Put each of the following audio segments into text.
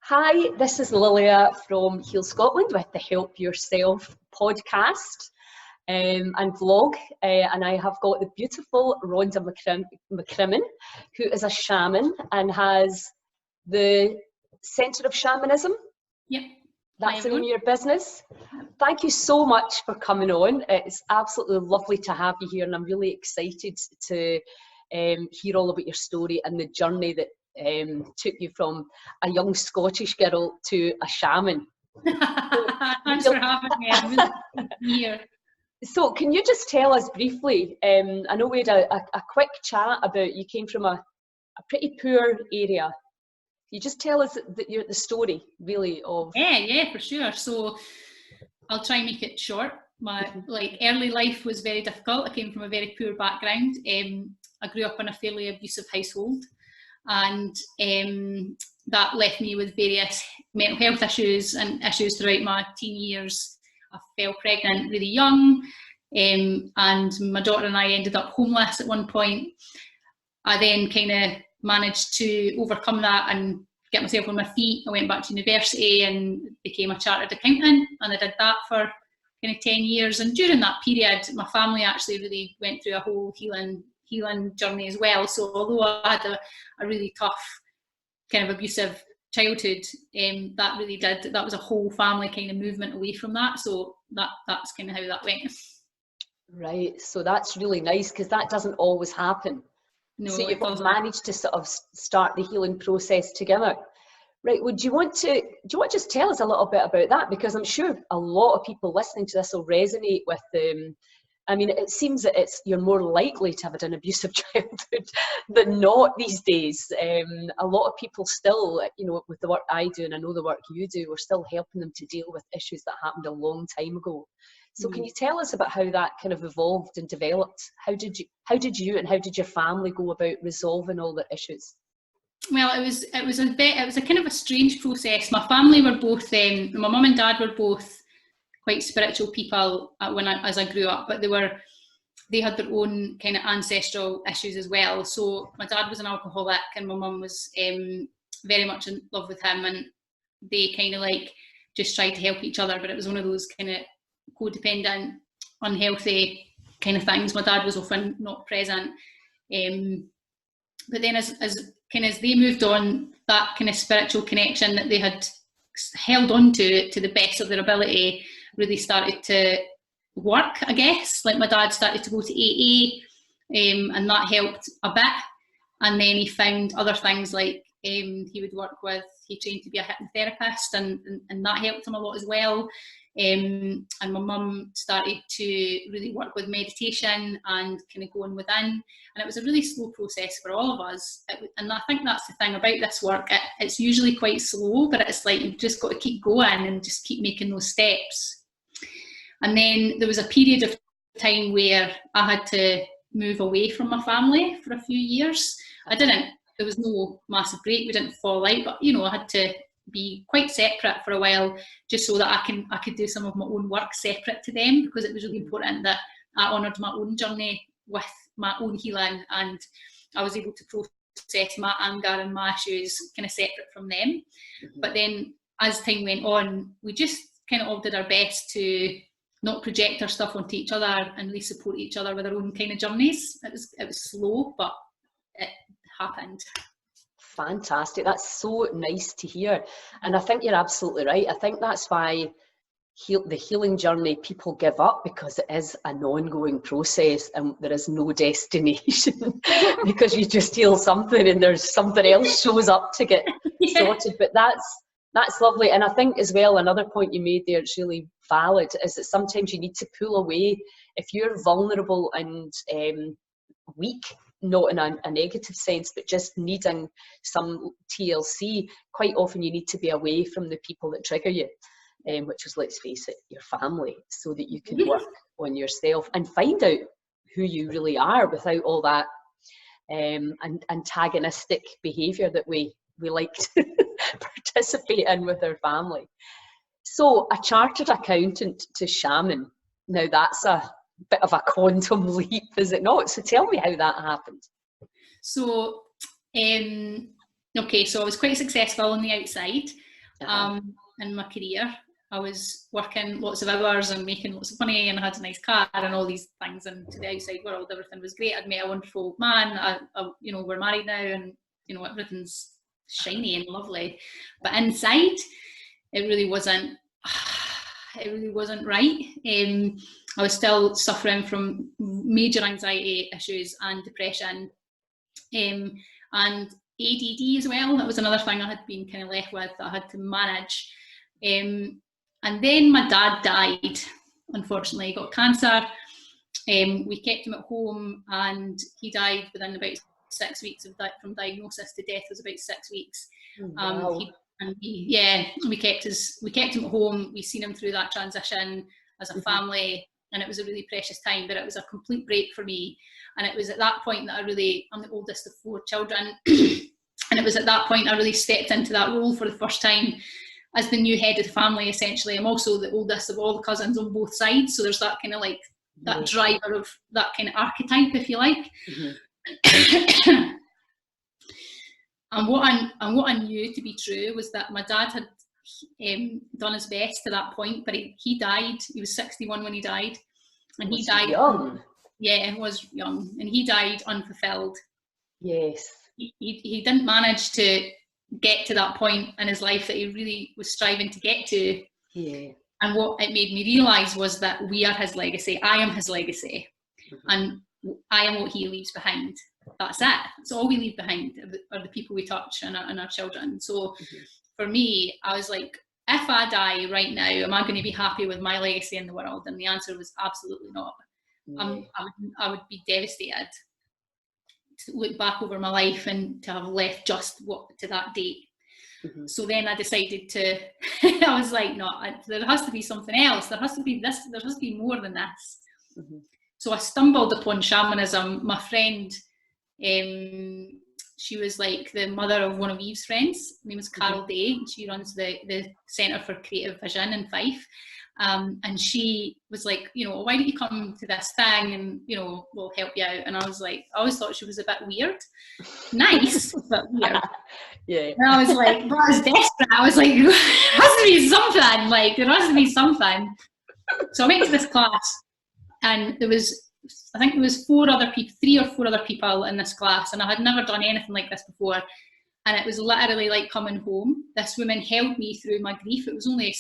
Hi, this is Lilia from Heal Scotland with the Help Yourself podcast and vlog, and I have got the beautiful Rhonda Mccrimmon, who is a shaman and has the Centre of Shamanism. Yep. That's the name of your business. Thank you so much for coming on. It's absolutely lovely to have you here, and I'm really excited to hear all about your story and the journey that took you from a young Scottish girl to a shaman. Thanks for having me. I'm really here. So can you just tell us briefly, I know we had a quick chat about you came from a pretty poor area. You just tell us the story really of... Yeah, for sure. So I'll try and make it short. My early life was very difficult. I came from a very poor background. I grew up in a fairly abusive household, and that left me with various mental health issues and issues throughout my teen years. I fell pregnant really young, and my daughter and I ended up homeless at one point. I then kind of managed to overcome that and get myself on my feet. I went back to university and became a chartered accountant, and I did that for kind of 10 years. And during that period, my family actually really went through a whole healing journey as well. So although I had a really tough kind of abusive childhood, that was a whole family kind of movement away from that. So that's kind of how that went. Right, so that's really nice, because that doesn't always happen. No, so you've managed to sort of start the healing process together. Right, well, do you want to just tell us a little bit about that? Because I'm sure a lot of people listening to this will resonate with I mean, it seems that you're more likely to have had an abusive childhood than not these days. A lot of people still, with the work I do, and I know the work you do, we're still helping them to deal with issues that happened a long time ago. So can you tell us about how that kind of evolved and developed? How did you and how did your family go about resolving all the issues? Well, it was a kind of a strange process. My family were both, my mum and dad were both quite spiritual people as I grew up, but they had their own kind of ancestral issues as well. So my dad was an alcoholic and my mum was very much in love with him, and they kind of just tried to help each other, but it was one of those kind of codependent, unhealthy kind of things. My dad was often not present, but then as they moved on, that kind of spiritual connection that they had held on to the best of their ability really started to work, I guess. Like my dad started to go to AA, and that helped a bit. And then he found other things he trained to be a hypnotherapist, and that helped him a lot as well. And my mum started to really work with meditation and kind of going within, and it was a really slow process for all of us. And I think that's the thing about this work, it's usually quite slow, but it's like you've just got to keep going and just keep making those steps. And then there was a period of time where I had to move away from my family for a few years. There was no massive break, we didn't fall out, but I had to be quite separate for a while, just so that I could do some of my own work separate to them, because it was really important that I honoured my own journey with my own healing, and I was able to process my anger and my issues kind of separate from them. But then as time went on, we just kind of all did our best to not project our stuff onto each other and really support each other with our own kind of journeys. It was slow, but it happened. Fantastic. That's so nice to hear. And I think you're absolutely right. I think that's why the healing journey, people give up, because it is an ongoing process and there is no destination because you just heal something and there's something else shows up to get sorted. But that's lovely. And I think as well, another point you made there, it's really valid, is that sometimes you need to pull away. If you're vulnerable and weak, not in a negative sense, but just needing some TLC, quite often you need to be away from the people that trigger you, which is, let's face it, your family, so that you can work on yourself and find out who you really are without all that antagonistic behaviour that we like to participate in with our family. So a chartered accountant to shaman, now that's a bit of a quantum leap, is it not? So tell me how that happened. So, so I was quite successful on the outside. in my career. I was working lots of hours and making lots of money, and I had a nice car and all these things, and to the outside world everything was great. I'd met a wonderful man. You know, we're married now, and you know, everything's shiny and lovely, but inside it really wasn't right. I was still suffering from major anxiety issues and depression, and ADD as well. That was another thing I had been kind of left with that I had to manage. And then my dad died, unfortunately. He got cancer. We kept him at home, and he died within about 6 weeks from diagnosis to death was about 6 weeks. Wow. We kept him at home. We seen him through that transition as a family, and it was a really precious time, but it was a complete break for me. And it was at that point that I'm the oldest of 4 children, and it was at that point I really stepped into that role for the first time as the new head of the family, essentially. I'm also the oldest of all the cousins on both sides, so there's that kind of like that driver of that kind of archetype, if you like. And what I knew to be true was that my dad had done his best to that point, but he died. He was 61 when he died, and he died young. Yeah, he was young, and he died unfulfilled. Yes. He didn't manage to get to that point in his life that he really was striving to get to. Yeah. And what it made me realise was that we are his legacy. I am his legacy, and I am what he leaves behind. That's it. It's all we leave behind are the people we touch and our children. So for me, I was like, if I die right now, am I going to be happy with my legacy in the world? And the answer was absolutely not. I would be devastated to look back over my life and to have left just to that date. So then I decided to, I was like, no, there has to be something else. There has to be this, there has to be more than this. So I stumbled upon shamanism. My friend, she was like the mother of one of Eve's friends. Her name is Carol Day. She runs the Centre for Creative Vision in Fife. And she was like, you know, why don't you come to this thing and, you know, we'll help you out. And I was like, I always thought she was a bit weird. Nice, but weird. Yeah. And I was like, but I was desperate. I was like, there has to be something. Like, there has to be something. So I went to this class, and there was, I think there was 3 or 4 other people in this class, and I had never done anything like this before. And it was literally like coming home. This woman held me through my grief. It was only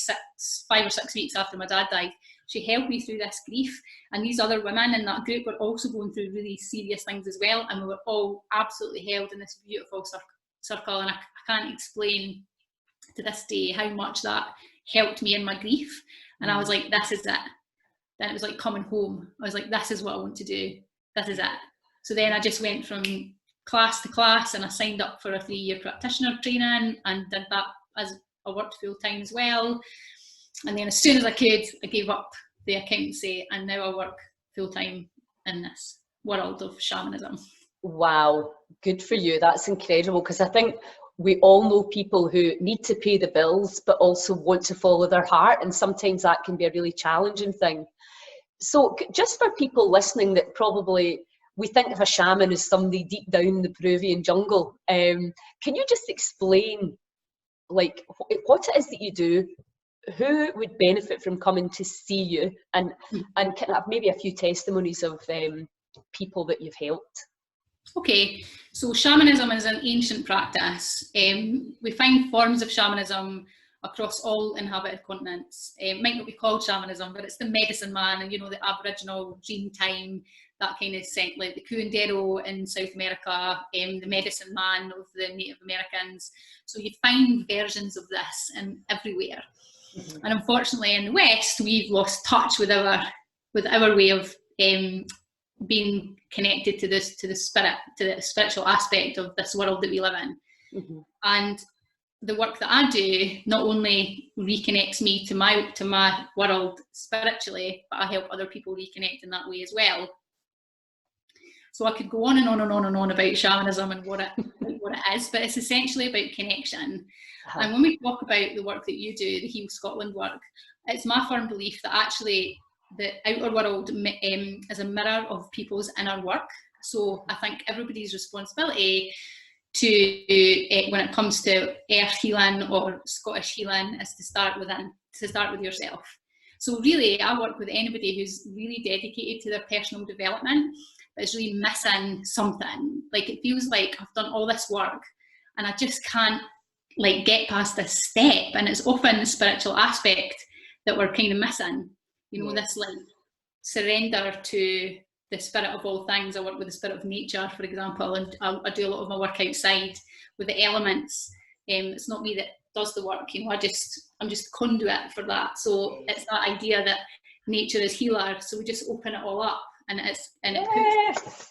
5 or 6 weeks after my dad died. She held me through this grief. And these other women in that group were also going through really serious things as well. And we were all absolutely held in this beautiful circle. And I can't explain to this day how much that helped me in my grief. And I was like, this is it. Then it was like coming home. I was like, this is what I want to do. This is it. So then I just went from class to class, and I signed up for a 3-year practitioner training and did that as I worked full time as well. And then as soon as I could, I gave up the accountancy, and now I work full time in this world of shamanism. Wow, good for you. That's incredible, because I think we all know people who need to pay the bills but also want to follow their heart, and sometimes that can be a really challenging thing. So just for people listening that probably we think of a shaman as somebody deep down in the Peruvian jungle, can you just explain like what it is that you do, who would benefit from coming to see you, and kind of maybe a few testimonies of people that you've helped? Okay, so shamanism is an ancient practice. We find forms of shamanism across all inhabited continents. It might not be called shamanism, but it's the medicine man, and you know, the Aboriginal dream time, that kind of scent, like the curandero in South America, the medicine man of the Native Americans. So you find versions of this everywhere. And unfortunately in the West, we've lost touch with our way of being connected to the spirit, to the spiritual aspect of this world that we live in. And the work that I do not only reconnects me to my world spiritually, but I help other people reconnect in that way as well. So I could go on and on and on and on about shamanism and what it is, but it's essentially about connection. And when we talk about the work that you do, the Heal Scotland work, it's my firm belief that actually the outer world is a mirror of people's inner work. So I think everybody's responsibility to when it comes to earth healing or Scottish healing is to start with yourself. So really, I work with anybody who's really dedicated to their personal development, but is really missing something. Like, it feels like I've done all this work and I just can't like get past this step. And it's often the spiritual aspect that we're kind of missing. You know, this like surrender to the spirit of all things. I work with the spirit of nature, for example, and I do a lot of my work outside with the elements. It's not me that does the work, you know, I'm just conduit for that. So it's that idea that nature is healer, so we just open it all up, and it puts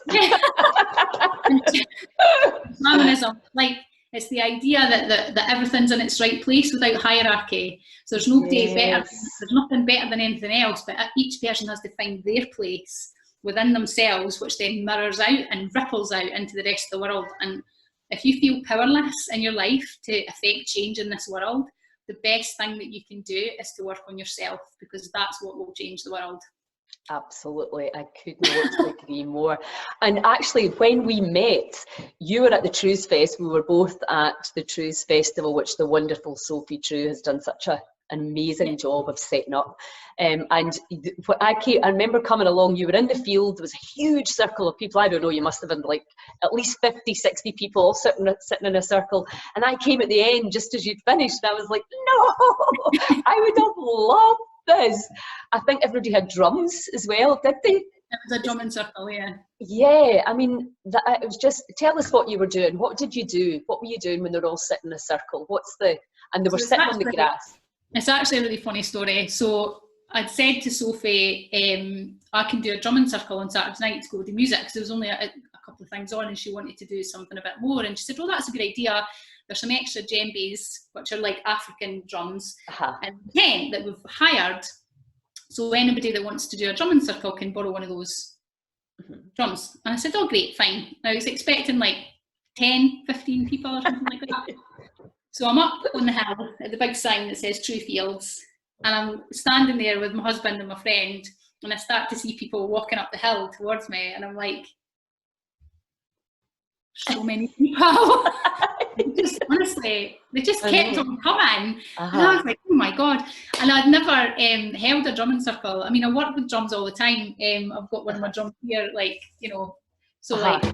shamanism, like, it's the idea that everything's in its right place without hierarchy. So there's nobody better, there's nothing better than anything else, but each person has to find their place within themselves, which then mirrors out and ripples out into the rest of the world. And if you feel powerless in your life to affect change in this world, the best thing that you can do is to work on yourself, because that's what will change the world. Absolutely, I could not agree more. And actually, when we met, you were at the Trues Fest. We were both at the Trues Festival, which the wonderful Sophie True has done such an amazing job of setting up. And when I remember coming along, you were in the field, there was a huge circle of people. I don't know, you must have been like at least 50, 60 people all sitting in a circle. And I came at the end just as you'd finished, and I was like, no, I would have loved this. I think everybody had drums as well, did they? It was a drumming circle, yeah. Yeah, I mean, it was just, tell us what you were doing. What did you do? What were you doing when they were all sitting in a circle? And they were sitting on the grass. It's actually a really funny story. So I'd said to Sophie, I can do a drumming circle on Saturday night to go with the music, because there was only a couple of things on and she wanted to do something a bit more. And she said, well, that's a good idea. There's some extra djembes, which are like African drums, and tent that we've hired. So anybody that wants to do a drumming circle can borrow one of those drums. And I said, oh, great, fine. I was expecting like 10, 15 people or something like that. So I'm up on the hill at the big sign that says True Fields, and I'm standing there with my husband and my friend, and I start to see people walking up the hill towards me, and I'm like, so many people. Honestly, they just kept on coming. And I was like, oh my God. And I'd never held a drumming circle. I mean, I work with drums all the time. I've got one of my drums here, like, you know, so like, I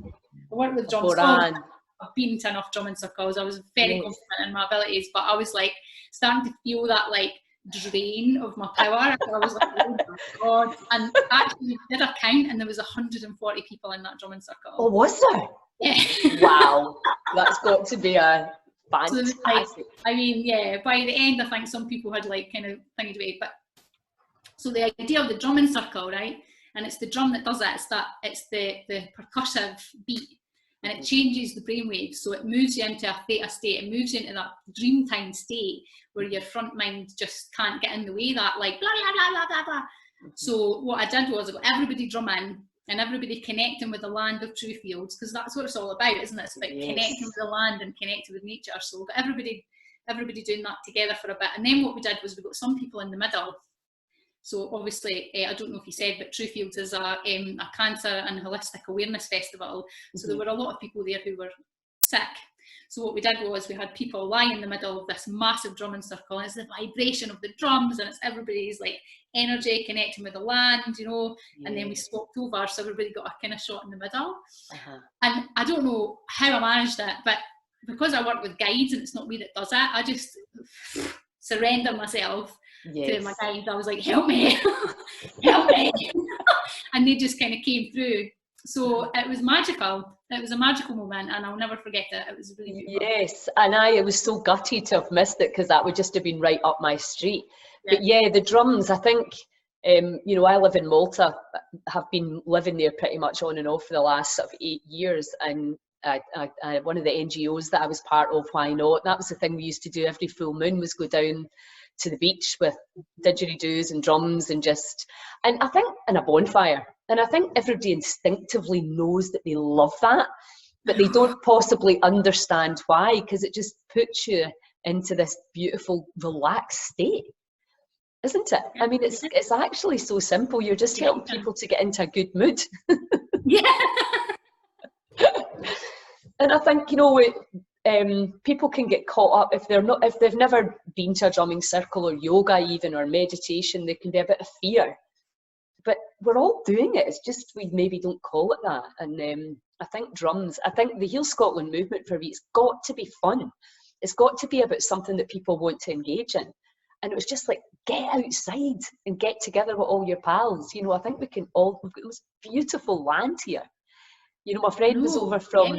work with drums. I've been to enough drumming circles. I was very confident in my abilities, but I was like starting to feel that like drain of my power. I was like, oh my God. And actually did a count, and there was 140 people in that drumming circle. Oh, was there? Yeah. Wow, that's got to be a fantastic. So like, I mean, yeah, by the end, I think some people had like kind of thingied away. But so the idea of the drumming circle, right? And it's the drum that does it. It's the percussive beat, and it changes the brainwaves. So it moves you into a theta state. It moves you into that dreamtime state where your front mind just can't get in the way. That like blah blah blah blah blah blah. So what I did was I got everybody drumming, and everybody connecting with the land of True Fields, because that's what it's all about, isn't it? It's about connecting with the land and connecting with nature. So we got everybody doing that together for a bit. And then what we did was we got some people in the middle. So obviously, I don't know if you said, but True Fields is a cancer and holistic awareness festival. So there were a lot of people there who were sick. So what we did was we had people lie in the middle of this massive drumming circle, and it's the vibration of the drums, and it's everybody's like energy connecting with the land, you know, and then we swapped over, so everybody got a kind of shot in the middle. And I don't know how I managed it, but because I work with guides and it's not me that does it, I just surrender myself to my guides. I was like, help me, help me. And they just kind of came through. So it was magical. It was a magical moment, and I'll never forget it. It was really beautiful. Yes, and I was so gutted to have missed it, because that would just have been right up my street. Yeah. But yeah, the drums, I think, you know, I live in Malta, have been living there pretty much on and off for the last sort of 8 years, and one of the NGOs that I was part of, Why Not, that was the thing we used to do every full moon, was go down to the beach with didgeridoos and drums and I think, and a bonfire. And I think everybody instinctively knows that they love that, but they don't possibly understand why, because it just puts you into this beautiful, relaxed state, isn't it? I mean, it's actually so simple. You're just helping people to get into a good mood. Yeah. And I think, you know, people can get caught up if they've never been to a drumming circle or yoga even or meditation. There can be a bit of fear, but we're all doing it. It's just we maybe don't call it that. And I think the Heal Scotland movement for me, it's got to be fun. It's got to be about something that people want to engage in. And it was just like, get outside and get together with all your pals. You know, I think we've got this beautiful land here. You know, my friend was over from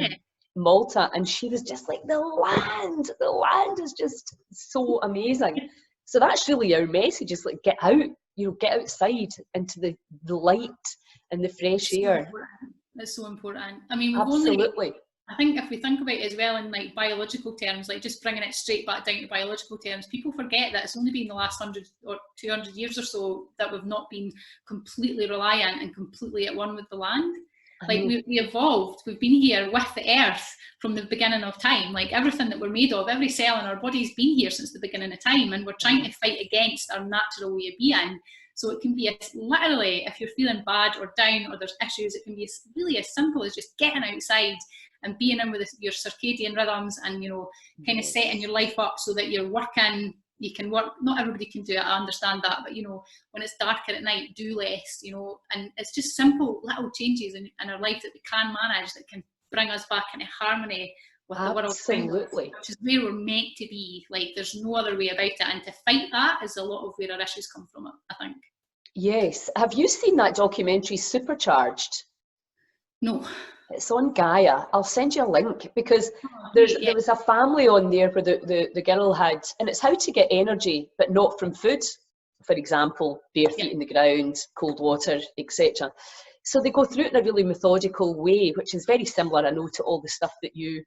Malta, and she was just like, the land is just so amazing. So that's really our message, is like, get out, you know, get outside into the light and the fresh air. It's so important. I mean, absolutely. I think if we think about it as well in like biological terms, like just bringing it straight back down to biological terms, people forget that it's only been the last 100 or 200 years or so that we've not been completely reliant and completely at one with the land. Like we evolved, we've been here with the earth from the beginning of time. Like everything that we're made of, every cell in our body's been here since the beginning of time, and we're trying to fight against our natural way of being. So it can be literally, if you're feeling bad or down or there's issues, it can be really as simple as just getting outside and being in with your circadian rhythms and, you know, kind of setting your life up so that you're working. You can work, not everybody can do it, I understand that, but, you know, when it's darker at night, do less, you know, and it's just simple little changes in our life that we can manage that can bring us back into harmony with the world, which is where we're meant to be. Like, there's no other way about it, and to fight that is a lot of where our issues come from, I think. Yes. Have you seen that documentary Supercharged? No. It's on Gaia. I'll send you a link, because there was a family on there where the girl had, and it's how to get energy, but not from food. For example, bare feet in the ground, cold water, etc. So they go through it in a really methodical way, which is very similar, I know, to all the stuff that you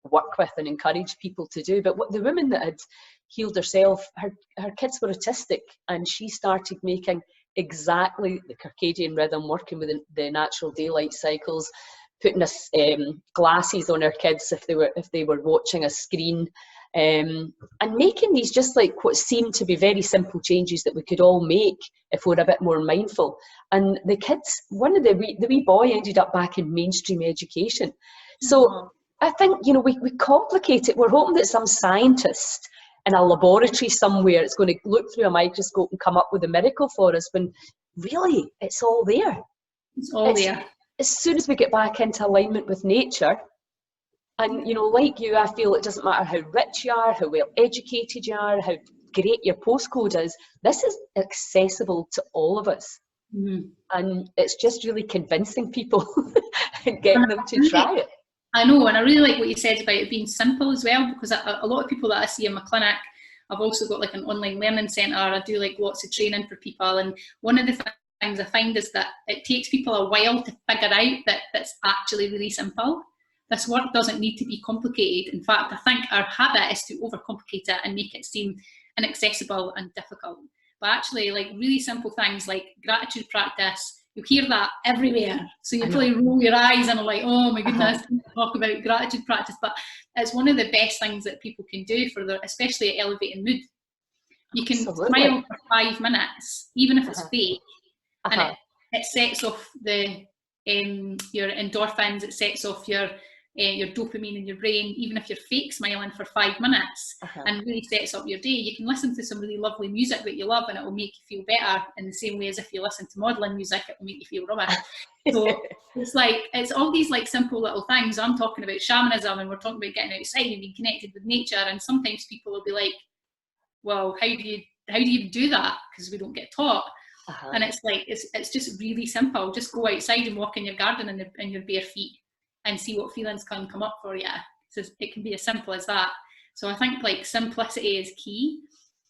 work with and encourage people to do. But what the woman that had healed herself, her kids were autistic, and she started making exactly the circadian rhythm, working with the natural daylight cycles, putting glasses on our kids if they were watching a screen, and making these just like what seemed to be very simple changes that we could all make if we were a bit more mindful. And the kids, the wee boy ended up back in mainstream education. So I think, you know, we complicate it. We're hoping that some scientist in a laboratory somewhere is going to look through a microscope and come up with a miracle for us, when really it's all there. It's all there. As soon as we get back into alignment with nature, and, you know, like you, I feel it doesn't matter how rich you are, how well educated you are, how great your postcode is, this is accessible to all of us. And it's just really convincing people and getting them to try it. I know, and I really like what you said about it being simple as well, because a lot of people that I see in my clinic, I've also got like an online learning centre. I do like lots of training for people, and one of the things I find is that it takes people a while to figure out that that's actually really simple. This work doesn't need to be complicated. In fact, I think our habit is to overcomplicate it and make it seem inaccessible and difficult. But actually, like really simple things like gratitude practice, you hear that everywhere. So you probably roll your eyes and are like, oh my goodness, talk about gratitude practice. But it's one of the best things that people can do for especially elevating mood. You can smile for 5 minutes, even if it's fake, and it sets off your endorphins, it sets off your dopamine in your brain, even if you're fake smiling for 5 minutes, and really sets up your day. You can listen to some really lovely music that you love, and it will make you feel better in the same way as if you listen to modelling music, it will make you feel rubbish. So it's all these like simple little things. I'm talking about shamanism, and we're talking about getting outside and being connected with nature, and sometimes people will be like, well, how do you do that, because we don't get taught. And it's like it's just really simple. Just go outside and walk in your garden in your bare feet and see what feelings can come up for you. So it can be as simple as that. So I think like simplicity is key,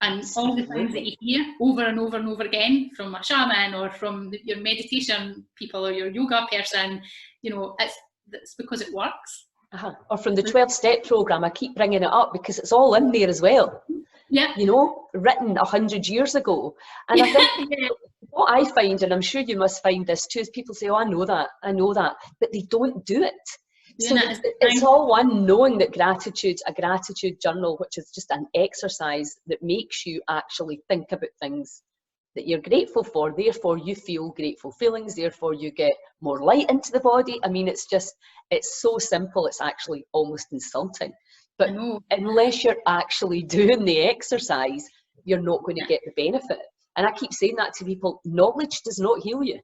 and all the things that you hear over and over and over again from a shaman or from your meditation people or your yoga person, you know, it's because it works. Or from the 12-step program, I keep bringing it up because it's all in there as well. Yeah. You know, written 100 years ago. And I think what I find, and I'm sure you must find this too, is people say, oh, I know that, but they don't do it. So it's all one, knowing that a gratitude journal, which is just an exercise that makes you actually think about things that you're grateful for, therefore you feel grateful feelings, therefore you get more light into the body. I mean, it's so simple, it's actually almost insulting. But unless you're actually doing the exercise, you're not going to get the benefit. And I keep saying that to people, knowledge does not heal you.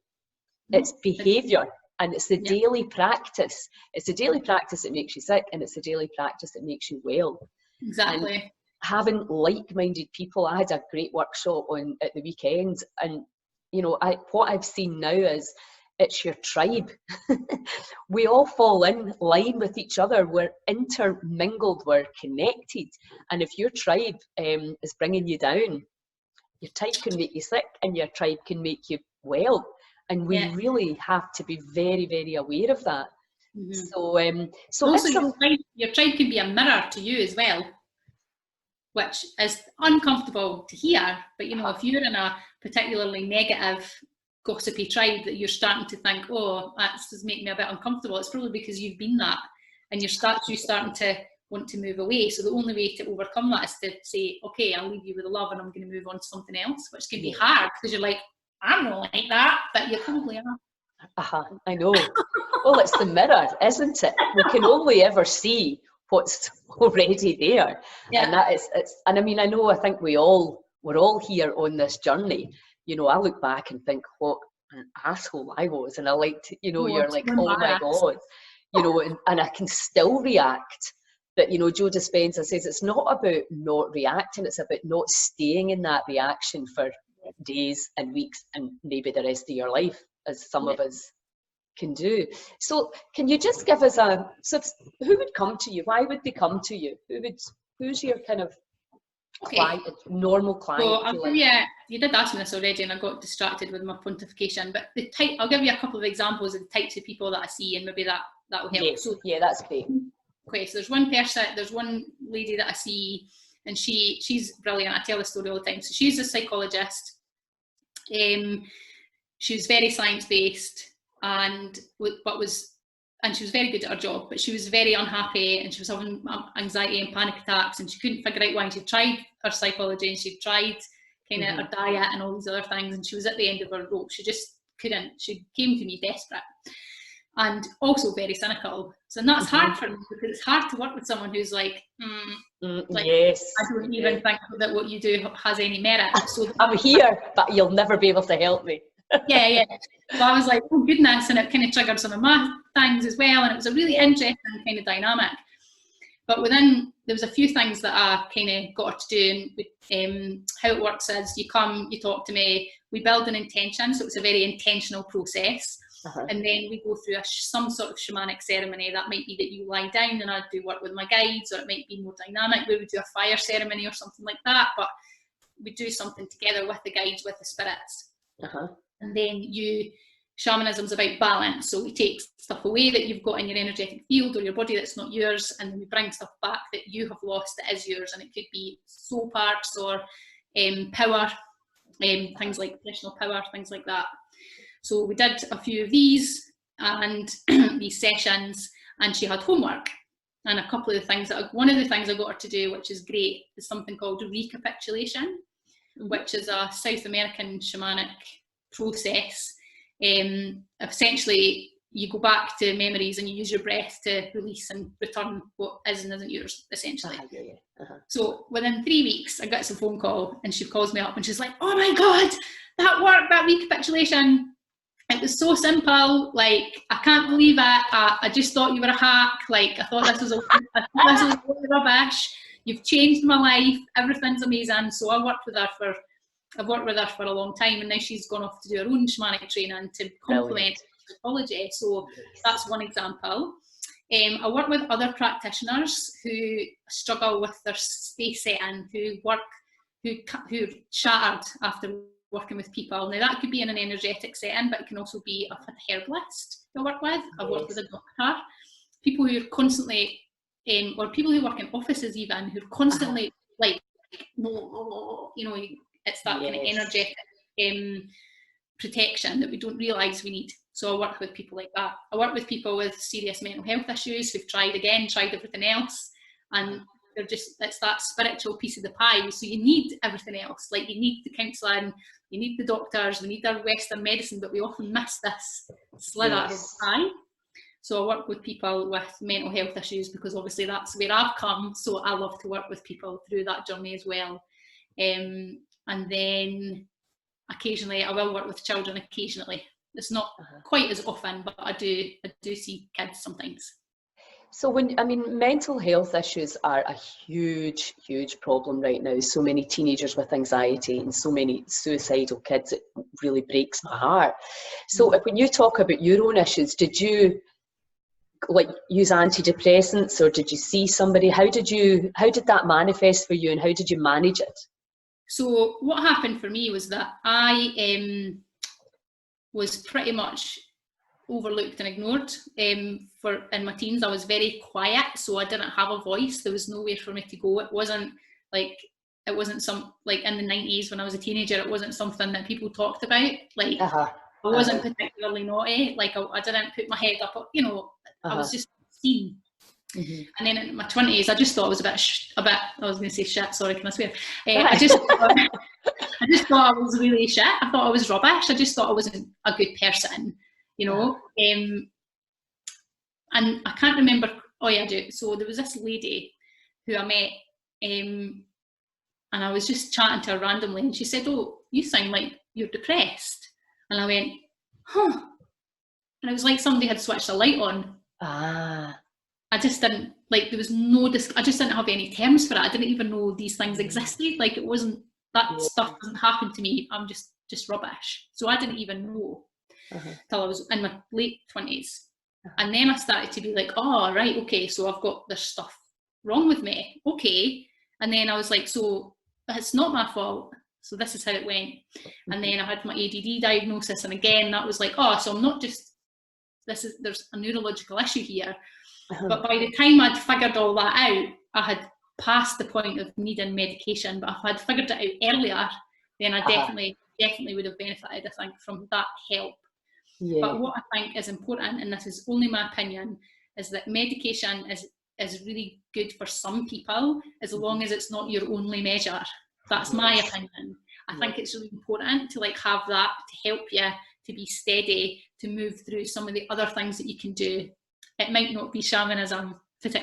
It's behaviour, and it's the daily practice. It's the daily practice that makes you sick, and it's the daily practice that makes you well. Exactly. And having like-minded people, I had a great workshop at the weekend, and you know, what I've seen now is it's your tribe. We all fall in line with each other. We're intermingled, we're connected. And if your tribe is bringing you down, your tribe can make you sick and your tribe can make you well. And we really have to be very, very aware of that. So also your tribe can be a mirror to you as well, which is uncomfortable to hear. But you know, if you're in a particularly negative, gossipy tribe that you're starting to think, oh, that's just making me a bit uncomfortable, it's probably because you've been that, and you're starting to want to move away. So the only way to overcome that is to say, okay, I'll leave you with love and I'm going to move on to something else, which can be hard because you're like, I'm not like that, but you probably are. I know. Well, it's the mirror, isn't it? We can only ever see what's already there. And and I mean, I think we're all here on this journey. You know, I look back and think what an asshole I was, and I liked, you know, you're like, oh my God, you know, and I can still react. But, you know, Joe Dispenza says it's not about not reacting, it's about not staying in that reaction for days and weeks and maybe the rest of your life, as some of us can do. So can you just give us who would come to you? Why would they come to you? Who's your kind of normal client? So you did ask me this already and I got distracted with my pontification, but I'll give you a couple of examples of the types of people that I see, and maybe that will help. That's great. Okay, so there's one lady that I see, and she's brilliant. I tell the story all the time. So she's a psychologist. She was very science-based, and she was very good at her job, but she was very unhappy, and she was having anxiety and panic attacks, and she couldn't figure out why. She tried her psychology and she tried kind of her diet and all these other things, and she was at the end of her rope. She just couldn't. She came to me desperate and also very cynical. So that's hard for me, because it's hard to work with someone who's like, yes, I don't even think that what you do has any merit. So I'm here, but you'll never be able to help me. yeah. So I was like, oh goodness, and it kind of triggered some of my things as well, and it was a really interesting kind of dynamic. But there was a few things that I kind of got her to do, and how it works is you come, you talk to me, we build an intention, so it's a very intentional process. And then we go through some sort of shamanic ceremony. That might be that you lie down and I do work with my guides, or it might be more dynamic where we do a fire ceremony or something like that, but we do something together with the guides, with the spirits. And then shamanism's about balance, so we take stuff away that you've got in your energetic field or your body that's not yours, and then we bring stuff back that you have lost that is yours, and it could be soul parts or power, things like personal power, things like that. So we did a few of these and these sessions, and she had homework, and a couple of the things one of the things I got her to do, which is great, is something called recapitulation, which is a South American shamanic process. Essentially you go back to memories and you use your breath to release and return what is and isn't yours, essentially. So within 3 weeks I got some phone call, and she calls me up and she's like, oh my God, that worked, that recapitulation, it was so simple, like I can't believe it, I just thought you were a hack, like I thought this was a rubbish, you've changed my life, everything's amazing. So I've worked with her for a long time, and now she's gone off to do her own shamanic training to complement psychology. So that's one example. I work with other practitioners who struggle with their space setting, who shattered after working with people. Now that could be in an energetic setting, but it can also be a herbalist I work with. I've worked with a doctor, people who are constantly, or people who work in offices even, who are constantly like, you know, it's that kind of energetic protection that we don't realise we need. So I work with people like that. I work with people with serious mental health issues who've tried everything else, and they're just, it's that spiritual piece of the pie. So you need everything else. Like you need the counselling, you need the doctors, we need our Western medicine, but we often miss this sliver of the pie. So I work with people with mental health issues because obviously that's where I've come. So I love to work with people through that journey as well. And then occasionally I will work with children occasionally. It's not quite as often, but I do see kids sometimes. So mental health issues are a huge, huge problem right now. So many teenagers with anxiety and so many suicidal kids, it really breaks my heart. So when you talk about your own issues, did you like use antidepressants, or did you see somebody? How did that manifest for you, and how did you manage it? So what happened for me was that I was pretty much overlooked and ignored. In my teens, I was very quiet, so I didn't have a voice. There was nowhere for me to go. It wasn't some, like in the 90s when I was a teenager, it wasn't something that people talked about. Like I wasn't particularly naughty. Like I didn't put my head up, you know, I was just seen. And then in my 20s, I just thought I was a bit, I was going to say shit, sorry, can I swear? I just thought I was really shit. I thought I was rubbish. I just thought I wasn't a good person, you know. And I can't remember, oh yeah, I do. So there was this lady who I met, and I was just chatting to her randomly, and she said, oh, you sound like you're depressed. And I went, huh. And it was like somebody had switched a light on. I just didn't, like, there was no, I just didn't have any terms for it. I didn't even know these things existed. Like, it wasn't, that stuff doesn't happen to me. I'm just rubbish. So I didn't even know till I was in my late 20s. And then I started to be like, oh, right, okay, so I've got this stuff wrong with me. Okay. And then I was like, so it's not my fault. So this is how it went. And then I had my ADD diagnosis. And again, that was like, oh, so I'm not just, there's a neurological issue here. But by the time I'd figured all that out, I had passed the point of needing medication. But if I'd figured it out earlier, then I definitely would have benefited, I think, from that help. But what I think is important, and this is only my opinion, is that medication is really good for some people, as long as it's not your only measure. That's my opinion. I think it's really important to like have that to help you to be steady, to move through some of the other things that you can do. It might not be shamanism,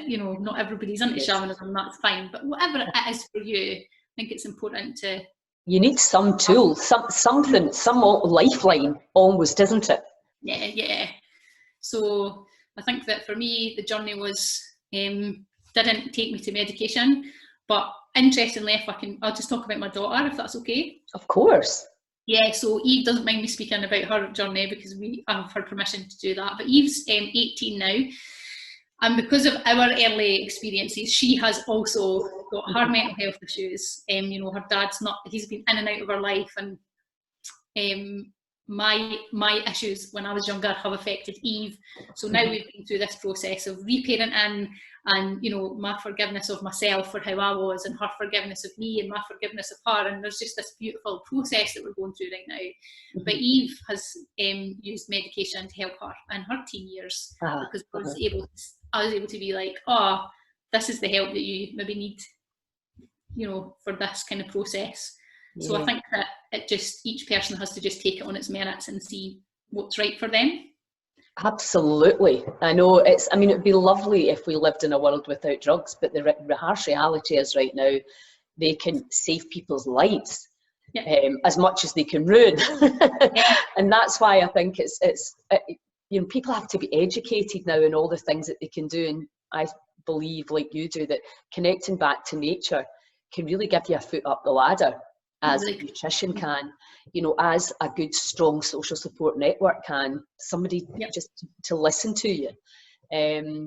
you know, not everybody's into shamanism, that's fine. But whatever it is for you, I think it's important to... You need some tool, something, some lifeline almost, isn't it? Yeah. So I think that for me, the journey was, didn't take me to medication. But interestingly, I'll just talk about my daughter, if that's okay. Of course. Yeah, so Eve doesn't mind me speaking about her journey because I have her permission to do that. But Eve's 18 now, and because of our early experiences, she has also got her mental health issues. You know, her dad's he's been in and out of her life, and my issues when I was younger have affected Eve. So now we've been through this process of reparenting, and you know, my forgiveness of myself for how I was, and her forgiveness of me, and my forgiveness of her, and there's just this beautiful process that we're going through right now. But Eve has used medication to help her in her teen years, because I was able to be like, oh, this is the help that you maybe need, you know, for this kind of process. So I think that each person has to just take it on its merits and see what's right for them. Absolutely. I know it'd be lovely if we lived in a world without drugs, but the harsh reality is right now, they can save people's lives as much as they can ruin. And that's why I think it's you know, people have to be educated now in all the things that they can do. And I believe, like you do, that connecting back to nature can really give you a foot up the ladder, as nutrition can, you know, as a good, strong social support network can, somebody just to listen to you.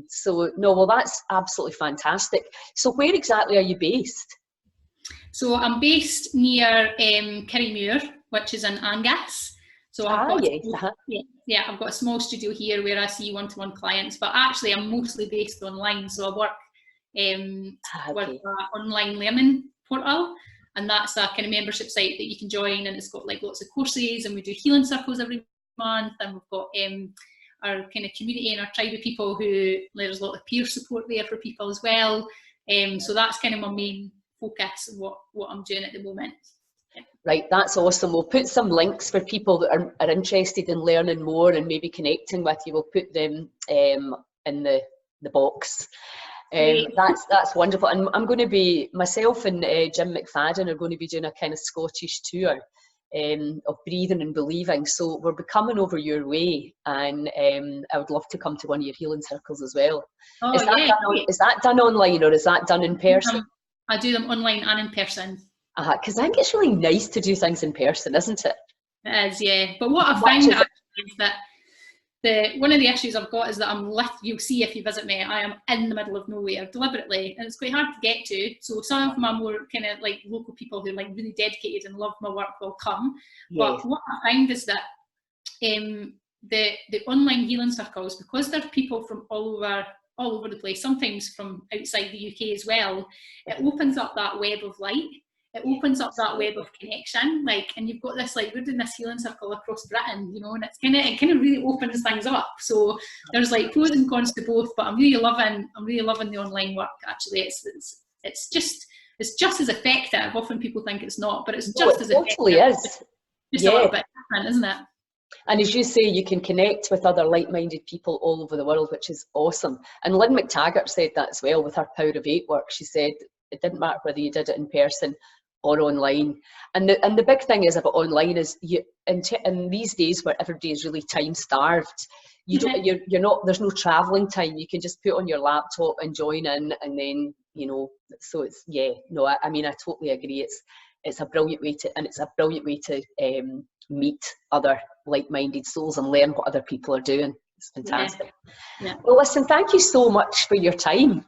So, no, well, that's absolutely fantastic. So where exactly are you based? So I'm based near Kirriemuir, which is in Angus. So I've got a small studio here where I see one-to-one clients, but actually I'm mostly based online. So I work with an online learning portal. And that's a kind of membership site that you can join, and it's got like lots of courses, and we do healing circles every month, and we've got our kind of community and our tribe of people who, there's a lot of peer support there for people as well. Yeah. So that's kind of my main focus, what I'm doing at the moment. Right, that's awesome. We'll put some links for people that are interested in learning more and maybe connecting with you. We'll put them in the box. That's wonderful. And I'm going to be, myself and Jim McFadden are going to be doing a kind of Scottish tour of breathing and believing. So we're coming over your way, and I would love to come to one of your healing circles as well. Oh, is that done online, or is that done in person? I do them online and in person. Because I think it's really nice to do things in person, isn't it? It is, yeah. But what I find is that one of the issues I've got is that you'll see if you visit me, I am in the middle of nowhere deliberately, and it's quite hard to get to. So some of my more kind of like local people who are like really dedicated and love my work will come. Yes. But what I find is that the online healing circles, because there are people from all over the place, sometimes from outside the UK as well, it opens up that web of light. It opens up that web of connection, and you've got this, we're doing this healing circle across Britain, and it kind of really opens things up. So there's pros and cons to both, but I'm really loving the online work. Actually, it's just as effective. Often people think it's not, but it's just as effective. It totally is. Just a little bit different, isn't it? And as you say, you can connect with other like-minded people all over the world, which is awesome. And Lynn McTaggart said that as well with her Power of 8 work. She said it didn't matter whether you did it in person or online. And the big thing is about online is in these days where everybody is really time starved, you're not, there's no traveling time. You can just put on your laptop and join in, and then so it's I totally agree. It's a brilliant way to meet other like-minded souls and learn what other people are doing. It's fantastic. Yeah. Well, listen, thank you so much for your time.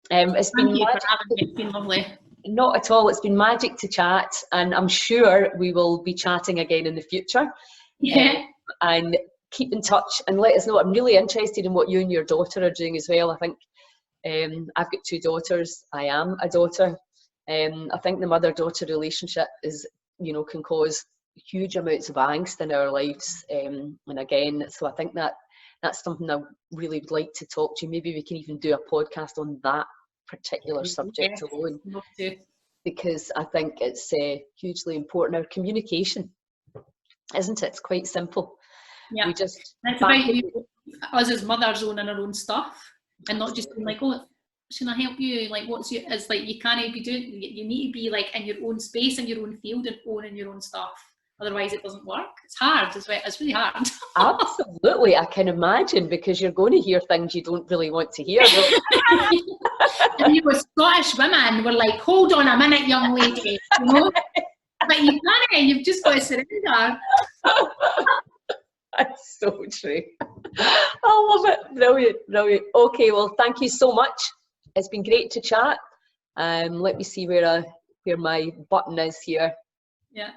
It's been thank you for having me. It's been lovely. Not at all. It's been magic to chat, and I'm sure we will be chatting again in the future. Yeah. And keep in touch and let us know. I'm really interested in what you and your daughter are doing as well. I think I've got 2 daughters. I am a daughter. I think the mother-daughter relationship is, can cause huge amounts of angst in our lives. And again, so I think that's something I really would like to talk to you. Maybe we can even do a podcast on that particular subject alone, because I think it's hugely important. Our communication, isn't it? It's quite simple. Yeah, we just it's about us as mothers owning our own stuff, and not just being oh, should I help you? What's your? It's you can't be doing. You need to be in your own space, in your own field, and owning your own stuff. Otherwise, it doesn't work. It's hard. It's really hard. Absolutely, I can imagine, because you're going to hear things you don't really want to hear. And you were Scottish women were hold on a minute, young lady, but you can't. You've just got to surrender. That's so true. I love it. Brilliant, brilliant. Okay, well, thank you so much. It's been great to chat. Let me see where my button is here. Yeah.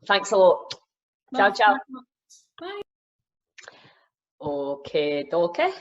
Thanks a lot. Ciao, ciao. Bye. Okay, okay.